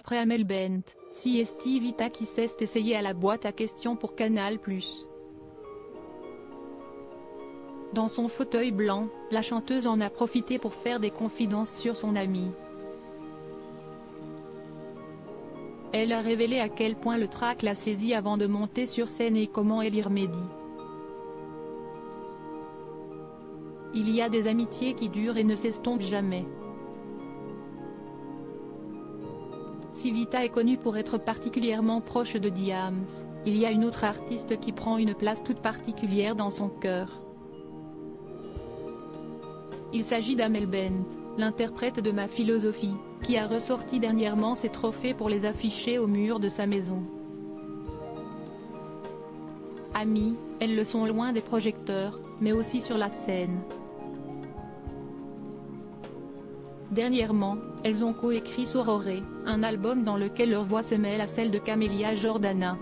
Après Amel Bent, c'est Vita qui s'est essayée à la boîte à questions pour Canal+. Dans son fauteuil blanc, la chanteuse en a profité pour faire des confidences sur son amie. Elle a révélé à quel point le trac l'a saisie avant de monter sur scène et comment elle y remédie. Il y a des amitiés qui durent et ne s'estompent jamais. Si Vita est connue pour être particulièrement proche de Diams, il y a une autre artiste qui prend une place toute particulière dans son cœur. Il s'agit d'Amel Bent, l'interprète de Ma Philosophie, qui a ressorti dernièrement ses trophées pour les afficher au mur de sa maison. Amies, elles le sont loin des projecteurs, mais aussi sur la scène. Dernièrement, elles ont coécrit Sororé, un album dans lequel leur voix se mêle à celle de Camélia Jordana.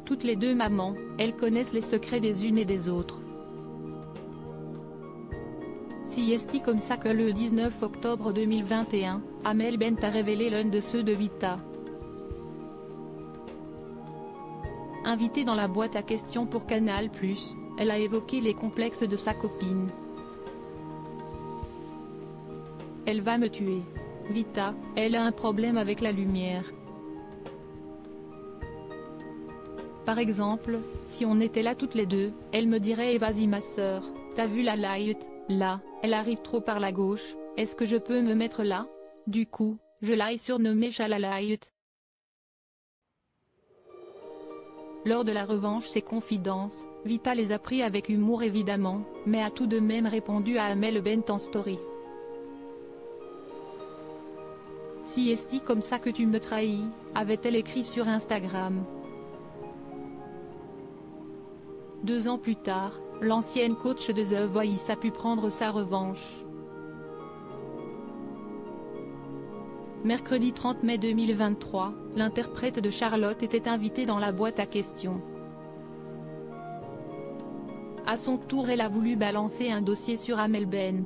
Toutes les deux mamans, elles connaissent les secrets des unes et des autres. C'est comme ça que le 19 octobre 2021, Amel Bent a révélé l'un de ceux de Vita. Invitée dans la boîte à questions pour Canal+, elle a évoqué les complexes de sa copine. Elle va me tuer. Vita, elle a un problème avec la lumière. Par exemple, si on était là toutes les deux, elle me dirait « Eh vas-y ma sœur, t'as vu la light, là, elle arrive trop par la gauche, est-ce que je peux me mettre là ?» Du coup, je l'ai surnommée Chalalight. Lors de la revanche ses confidences, Vita les a pris avec humour évidemment, mais a tout de même répondu à Amel Bent en story. C'est comme ça que tu me trahis, avait-elle écrit sur Instagram. 2 ans plus tard, l'ancienne coach de The Voice a pu prendre sa revanche. Mercredi 30 mai 2023, l'interprète de Charlotte était invitée dans la boîte à questions. À son tour elle a voulu balancer un dossier sur Amel Bent.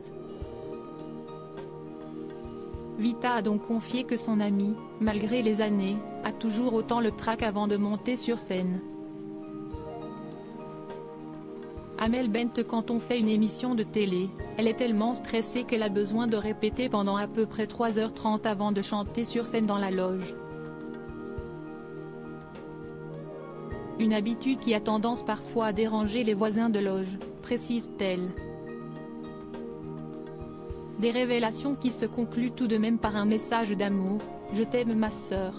Vita a donc confié que son amie, malgré les années, a toujours autant le trac avant de monter sur scène. Amel Bent quand on fait une émission de télé, elle est tellement stressée qu'elle a besoin de répéter pendant à peu près 3h30 avant de chanter sur scène dans la loge. Une habitude qui a tendance parfois à déranger les voisins de loge, précise-t-elle. Des révélations qui se concluent tout de même par un message d'amour, « Je t'aime ma sœur ».